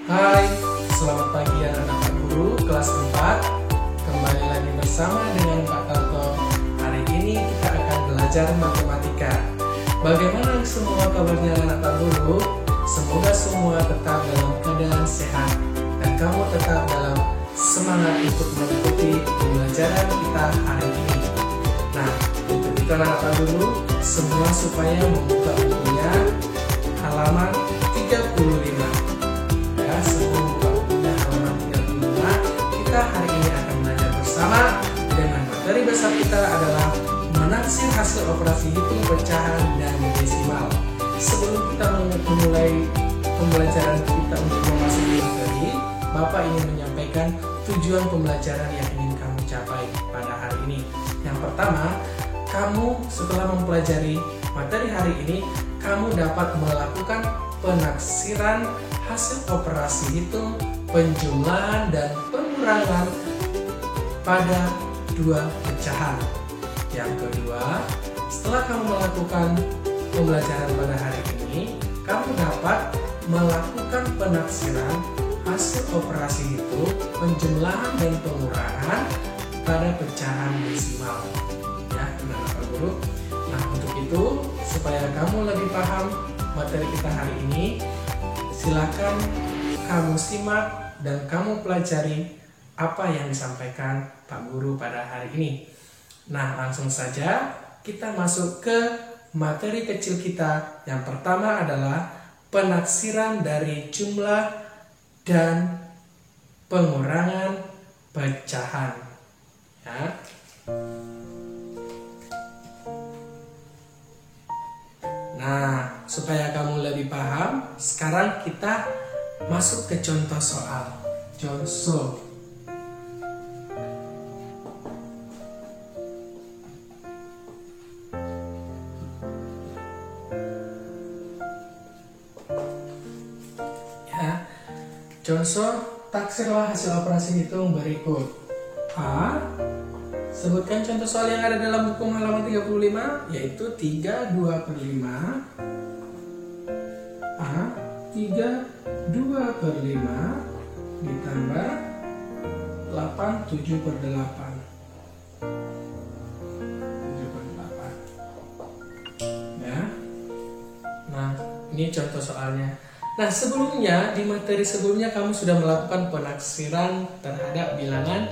Hai, selamat pagi anak-anak guru kelas 4. Kembali lagi bersama dengan Pak Tarto. Hari ini kita akan belajar matematika. Bagaimana semua kabarnya anak-anak guru? Semoga semua tetap dalam keadaan sehat dan kamu tetap dalam semangat untuk mengikuti pembelajaran kita hari ini. Nah, untuk itu anak-anak guru, semua supaya membuka bukunya halaman 35. Sebelum buka bukunya halaman 35, kita hari ini akan belajar bersama dengan materi besar kita adalah menaksir hasil operasi hitung pecahan dan desimal. Sebelum kita memulai pembelajaran kita untuk memasuki materi, Bapak ingin menyampaikan tujuan pembelajaran yang ingin kamu capai pada hari ini. Yang pertama, kamu setelah mempelajari materi hari ini, kamu dapat melakukan penaksiran hasil operasi hitung, penjumlahan, dan pengurangan pada dua pecahan. Yang kedua, setelah kamu melakukan pembelajaran pada hari ini, kamu dapat melakukan penaksiran hasil operasi hitung, penjumlahan, dan pengurangan pada pecahan desimal. Ya, Bapak Guru. Nah, untuk itu, supaya kamu lebih paham materi kita hari ini, silakan kamu simak dan kamu pelajari apa yang disampaikan Pak Guru pada hari ini. Nah, langsung saja kita masuk ke materi kecil kita. Yang pertama adalah penaksiran dari jumlah dan pengurangan pecahan. Ya. Nah, supaya kamu lebih paham, sekarang kita masuk ke contoh soal. Contoh. Ya. Contoh, taksirlah hasil operasi hitung berikut. A. Sebutkan contoh soal yang ada dalam buku halaman 35, yaitu 3/2/5. A. 3/2/5 ditambah 8/7/8. 7/8. Ya. Nah, ini contoh soalnya. Nah, sebelumnya di materi sebelumnya kamu sudah melakukan penaksiran terhadap bilangan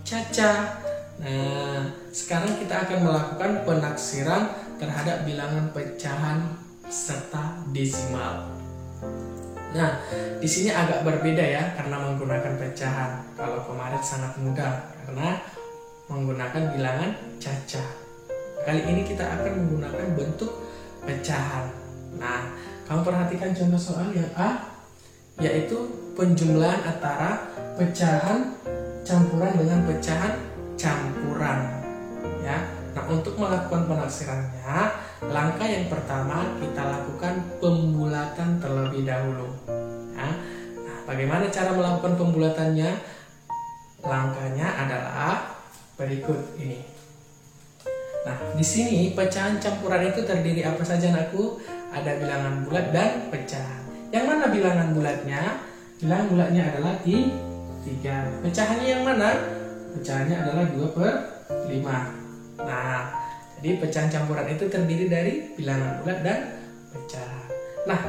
caca. Nah, sekarang kita akan melakukan penaksiran terhadap bilangan pecahan serta desimal. Nah, di sini agak berbeda ya karena menggunakan pecahan. Kalau kemarin sangat mudah karena menggunakan bilangan caca. Kali ini kita akan menggunakan bentuk pecahan. Nah, kamu perhatikan contoh soal yang A, yaitu penjumlahan antara pecahan campuran dengan pecahan campuran. Ya. Nah, untuk melakukan penaksirannya, langkah yang pertama kita lakukan pembulatan terlebih dahulu. Ya. Nah, bagaimana cara melakukan pembulatannya? Langkahnya adalah berikut ini. Nah, di sini pecahan campuran itu terdiri apa saja, anakku? Ada bilangan bulat dan pecahan. Yang mana bilangan bulatnya? Bilangan bulatnya adalah 3. Pecahannya yang mana? Pecahannya adalah 2/5. Nah, jadi pecahan campuran itu terdiri dari bilangan bulat dan pecahan. Nah,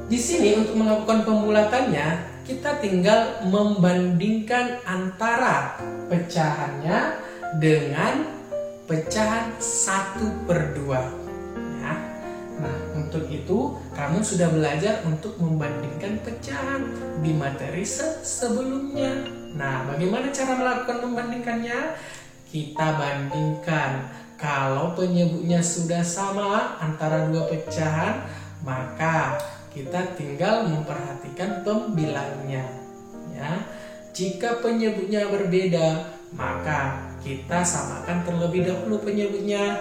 di sini untuk melakukan pembulatannya, kita tinggal membandingkan antara pecahannya dengan pecahan 1/2. Ya. Nah, untuk itu kamu sudah belajar untuk membandingkan pecahan di materi sebelumnya. Nah, bagaimana cara melakukan membandingkannya? Kita bandingkan. Kalau penyebutnya sudah sama antara dua pecahan, maka kita tinggal memperhatikan pembilangnya. Ya. Jika penyebutnya berbeda, maka kita samakan terlebih dahulu penyebutnya.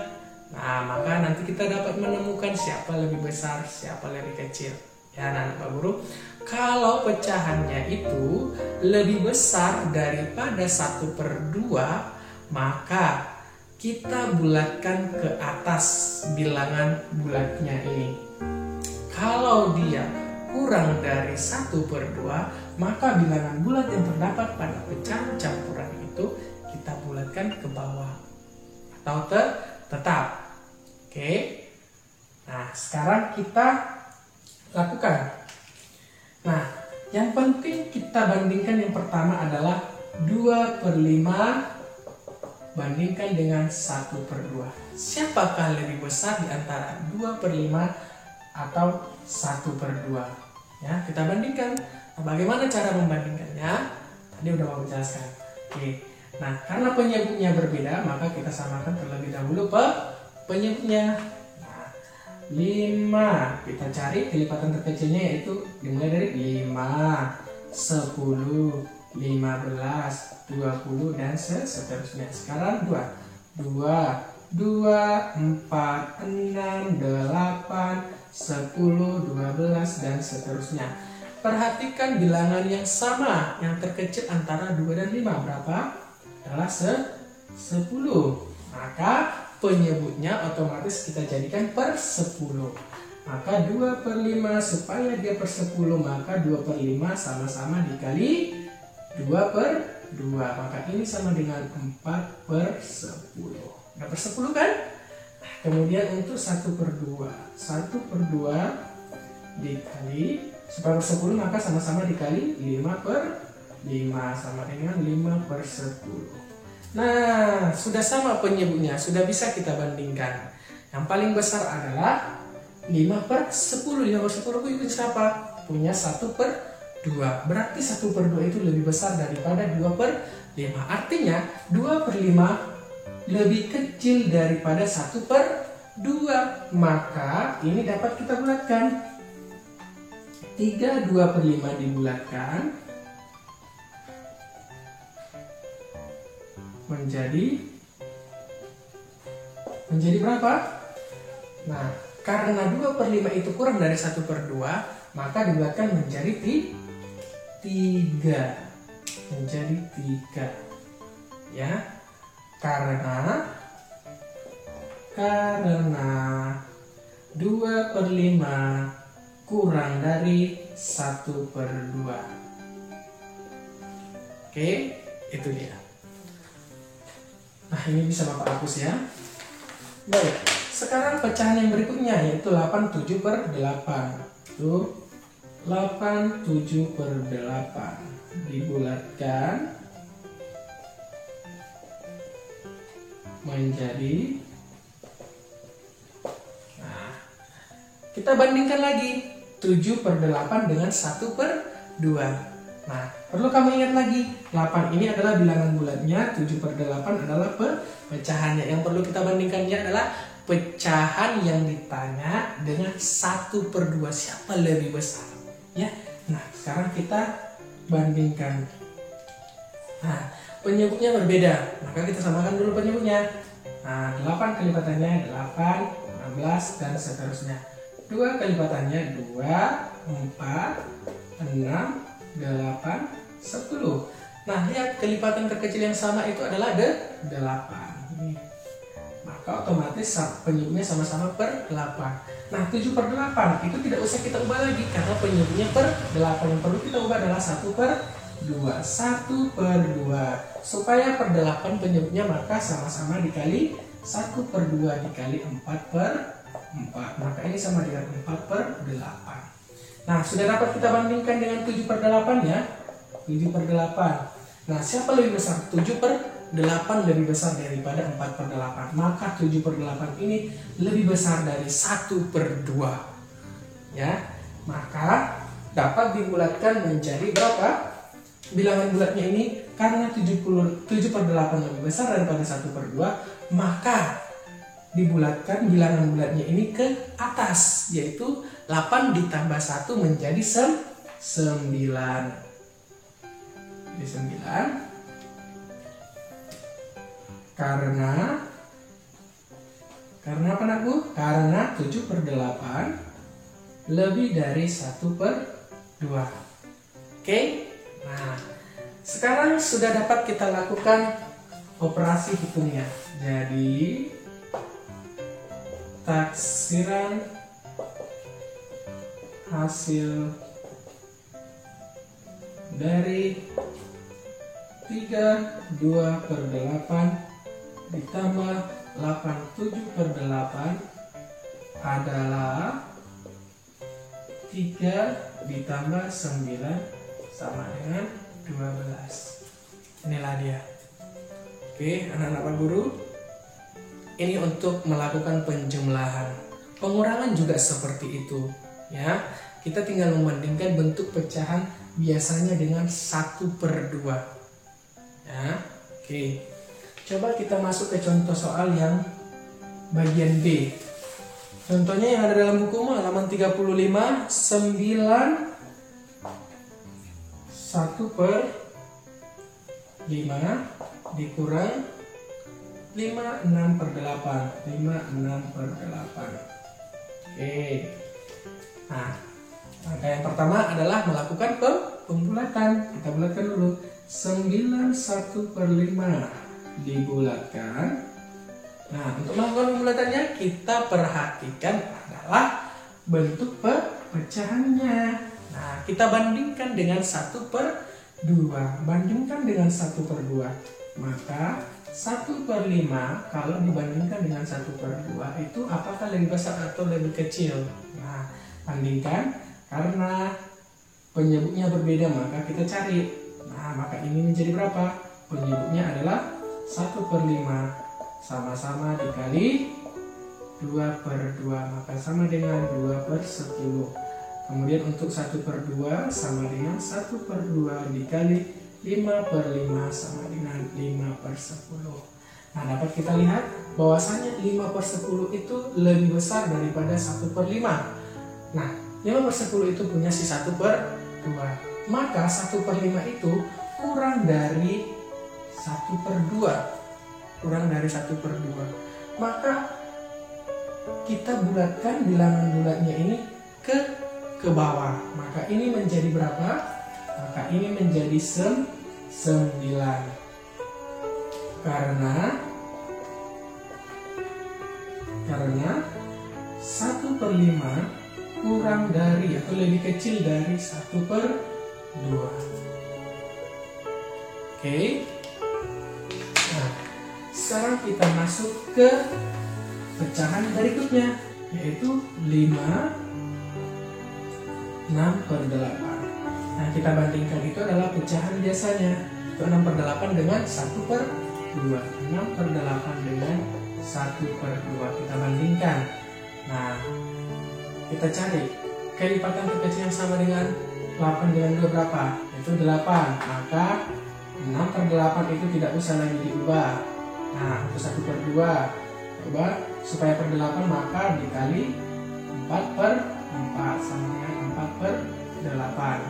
Nah, maka nanti kita dapat menemukan siapa lebih besar, siapa lebih kecil. Ya, Pak Guru. Kalau pecahannya itu lebih besar daripada 1/2, maka kita bulatkan ke atas bilangan bulatnya ini. Kalau dia kurang dari 1/2, maka bilangan bulat yang terdapat pada pecahan campuran itu kita bulatkan ke bawah atau tetap. Oke. Nah, sekarang kita lakukan. Nah, yang penting kita bandingkan yang pertama adalah 2/5 bandingkan dengan 1/2. Siapakah lebih besar di antara 2/5 atau 1/2? Ya, kita bandingkan. Nah, bagaimana cara membandingkannya? Tadi udah mau jelaskan. Oke. Nah, karena penyebutnya berbeda, maka kita samakan terlebih dahulu penyebutnya. Nah, 5 kita cari kelipatan terkecilnya, yaitu dimulai dari 5, 10, 15, 20 dan seterusnya. Sekarang 2, 4, 6, 8, 10, 12 dan seterusnya. Perhatikan bilangan yang sama, yang terkecil antara 2 dan 5 berapa? Adalah 10. Maka penyebutnya otomatis kita jadikan per 10. Maka 2/5 supaya dia per 10, maka 2/5 sama-sama dikali 2/2. Maka ini sama dengan 4/10. Nah, per 10 kan? Nah, kemudian untuk 1/2. 1/2 dikali, supaya per 10 maka sama-sama dikali 5/5 sama dengan 5/10. Nah, sudah sama penyebutnya, sudah bisa kita bandingkan. Yang paling besar adalah 5/10. 5/10 itu siapa? Punya 1/2. Berarti 1/2 itu lebih besar daripada 2/5. Artinya 2/5 lebih kecil daripada 1/2. Maka ini dapat kita bulatkan. 3 2/5 dibulatkan menjadi berapa? Nah, karena 2/5 itu kurang dari 1/2, maka dibulatkan menjadi 3. Menjadi 3. Ya. Karena 2/5 kurang dari 1/2. Oke, itu dia. Nah, ini bisa Bapak hapus ya. Baik, sekarang pecahan yang berikutnya yaitu 8 7/8. Itu 8 7/8 dibulatkan menjadi, nah, kita bandingkan lagi 7/8 dengan 1/2. Nah, perlu kamu ingat lagi, 8 ini adalah bilangan bulatnya, 7/8 adalah pecahannya. Yang perlu kita bandingkannya adalah pecahan yang ditanya dengan 1/2. Siapa lebih besar? Ya. Nah, sekarang kita bandingkan. Nah, penyebutnya berbeda, maka kita samakan dulu penyebutnya. Nah, 8 kelipatannya 8, 16 dan seterusnya. 2 kelipatannya 2, 4, 6, 8, 10. Nah, lihat kelipatan terkecil yang sama itu adalah 8. Maka otomatis penyebutnya sama-sama per 8. Nah, 7/8 itu tidak usah kita ubah lagi karena penyebutnya per 8. Yang perlu kita ubah adalah 1/2. 1/2. Supaya per 8 penyebutnya maka sama-sama dikali 1/2 dikali 4/4. Maka ini sama dengan 4/8. Nah, sudah dapat kita bandingkan dengan 7/8 ya. 7/8. Nah, siapa lebih besar? 7/8 lebih besar daripada 4/8. Maka 7/8 ini lebih besar dari 1/2. Ya. Maka dapat dibulatkan menjadi berapa? Bilangan bulatnya ini karena 7/8 lebih besar daripada 1/2, maka dibulatkan bilangan bulatnya ini ke atas, yaitu 8 ditambah 1 menjadi 9. Jadi 9. Karena apa anakku? Karena 7/8 lebih dari 1/2. Oke? Nah, sekarang sudah dapat kita lakukan operasi hitungnya. Jadi taksiran hasil dari 32/8 ditambah 87/8 adalah 3 ditambah 9 sama dengan 12. Inilah dia. Oke, anak-anak Pak Guru, ini untuk melakukan penjumlahan. Pengurangan juga seperti itu, ya. Kita tinggal membandingkan bentuk pecahan biasanya dengan 1/2. Ya, oke. Coba kita masuk ke contoh soal yang bagian B. Contohnya yang ada dalam bukumu halaman 35, 9 1/5 dikurang 5/6/8. 5/6/8. Oke. Nah, langkah yang pertama adalah melakukan pembulatan. Kita bulatkan dulu. 9 1/5 dibulatkan. Nah, untuk melakukan pembulatannya kita perhatikan adalah bentuk pecahannya. Nah, kita bandingkan dengan 1/2. Bandingkan dengan 1/2. Maka 1/5 kalau dibandingkan dengan 1/2 itu apakah lebih besar atau lebih kecil? Nah, bandingkan, karena penyebutnya berbeda maka kita cari. Nah, maka ini menjadi berapa? Penyebutnya adalah 1/5 sama-sama dikali 2/2, maka sama dengan 2/10. Kemudian untuk 1/2 sama dengan 1/2 dikali 5/5 sama dengan 5/10. Nah, dapat kita lihat bahwasanya 5/10 itu lebih besar daripada 1/5. Nah, 5/10 itu punya si 1/2. Maka 1/5 itu kurang dari 1/2. Kurang dari 1/2. Maka kita bulatkan bilangan bulatnya ini ke bawah. Maka ini menjadi berapa? Maka ini menjadi 9. Karena 1/5 kurang dari atau lebih kecil dari 1/2. Oke. Nah, sekarang kita masuk ke pecahan berikutnya, yaitu 6/8. Nah, kita bandingkan, itu adalah pecahan biasanya. Itu 6/8 dengan 1/2. 6/8 dengan 1/2. Kita bandingkan. Nah, kita cari kelipatan terkecil yang sama dengan 8 dengan 2 berapa? Itu 8. Maka 6/8 itu tidak usah lagi diubah. Nah, untuk 1/2 coba supaya per 8 maka dikali 4/4 sama dengan 4/8.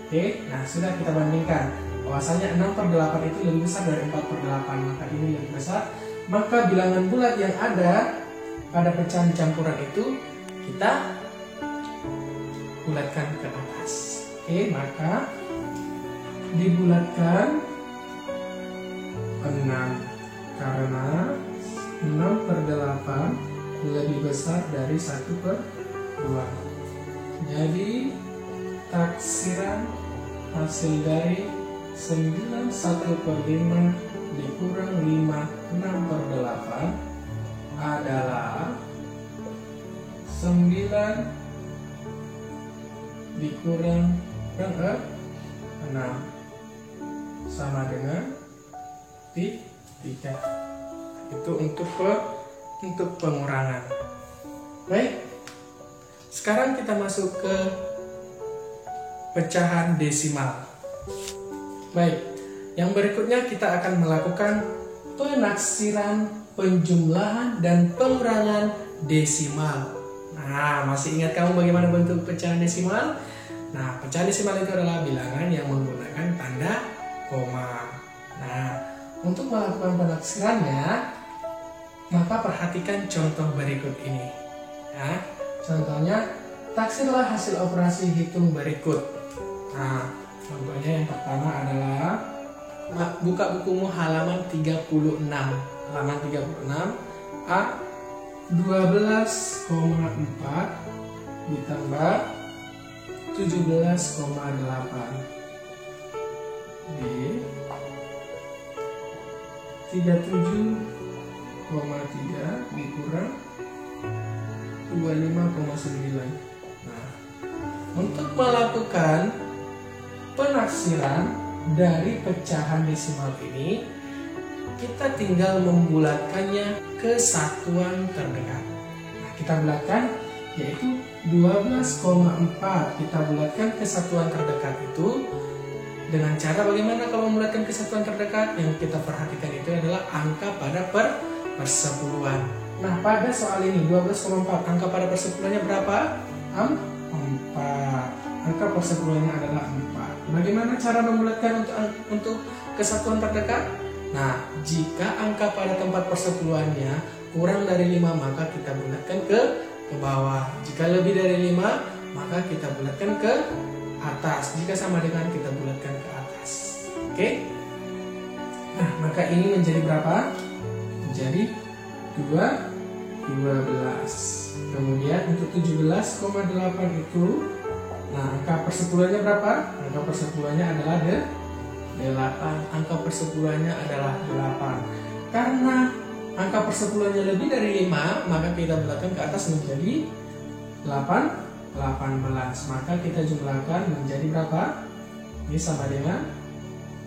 Oke, nah sudah kita bandingkan bahwasanya 6/8 itu lebih besar dari 4/8, maka ini lebih besar. Maka bilangan bulat yang ada pada pecahan campuran itu kita bulatkan ke atas. Oke, maka dibulatkan 6 karena 6/8 lebih besar dari 1/2. Jadi taksiran hasil dari 9 1/5 dikurang 5 6/8 adalah 9 dikurang 6 sama dengan 3. Itu untuk pengurangan. Baik, sekarang kita masuk ke pecahan desimal. Baik, yang berikutnya kita akan melakukan penaksiran, penjumlahan, dan pengurangan desimal. Nah, masih ingat kamu bagaimana bentuk pecahan desimal? Nah, pecahan desimal itu adalah bilangan yang menggunakan tanda koma. Nah, untuk melakukan penaksirannya, maka perhatikan contoh berikut ini. Ya, contohnya, taksirlah hasil operasi hitung berikut. Nah, contohnya yang pertama adalah buka bukumu halaman 36. Halaman 36 A 12,4 ditambah 17,8. B 37,3 dikurang 25,9. Nah, untuk melakukan penaksiran dari pecahan desimal ini, kita tinggal membulatkannya ke satuan terdekat. Nah, kita bulatkan, yaitu 12,4. Kita bulatkan ke satuan terdekat itu dengan cara bagaimana kalau membulatkan ke satuan terdekat? Yang kita perhatikan itu adalah angka pada persepuluhan. Nah, pada soal ini 12,4, angka pada persepuluhannya berapa? 4. Angka persepuluhannya adalah 4. Bagaimana cara membulatkan untuk kesatuan terdekat? Nah, jika angka pada tempat persepuluhannya kurang dari 5, maka kita bulatkan ke bawah. Jika lebih dari 5, maka kita bulatkan ke atas. Jika sama dengan, kita bulatkan ke atas. Oke? Nah, maka ini menjadi berapa? Menjadi 12. Kemudian untuk 17,8 itu, nah, angka persepuluhannya berapa? Angka persepuluhannya adalah 8. Angka persepuluhannya adalah 8. Karena angka persepuluhannya lebih dari 5, maka kita bulatkan ke atas menjadi 18. Maka kita jumlahkan menjadi berapa? Ini sama dengan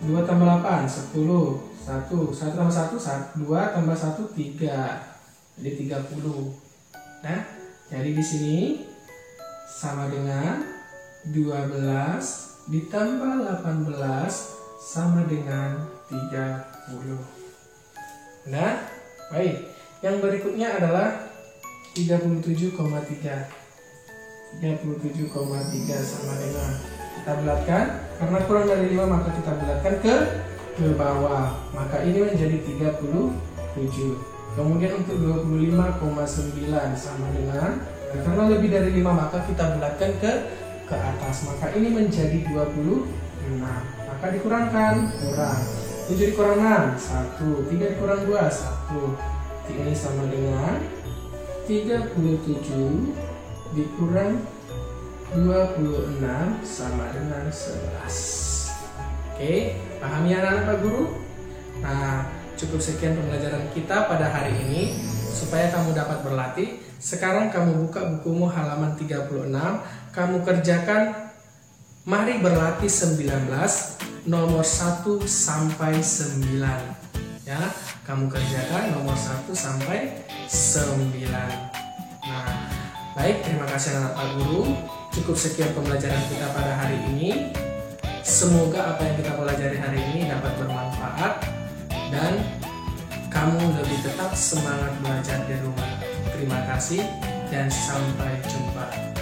2 tambah 8, 10. 1 tambah 1, 2 tambah 1, 3. Jadi 30. Nah, jadi di sini sama dengan 12 ditambah 18 sama dengan 30. Nah, baik. Yang berikutnya adalah 37,3. 37,3 sama dengan, kita bulatkan, karena kurang dari 5 maka kita bulatkan ke bawah. Maka ini menjadi 37. Kemudian untuk 25,9 sama dengan, karena lebih dari 5 maka kita bulatkan ke atas. Maka ini menjadi 26. Maka dikurangkan, kurang 7 dikurang 6, 1. 3 dikurang 2, 1. Ini sama dengan 37 dikurang 26 sama dengan 11. Oke, paham ya anak-anak Pak Guru? Nah, cukup sekian pembelajaran kita pada hari ini. Supaya kamu dapat berlatih, sekarang kamu buka bukumu halaman 36. Kamu kerjakan mari berlatih 19, nomor 1 sampai 9. Ya, kamu kerjakan nomor 1 sampai 9. Nah, baik, terima kasih anak Pak Guru. Cukup sekian pembelajaran kita pada hari ini. Semoga apa yang kita pelajari hari ini dapat bermanfaat dan kamu lebih tetap semangat belajar di rumah. Terima kasih dan sampai jumpa.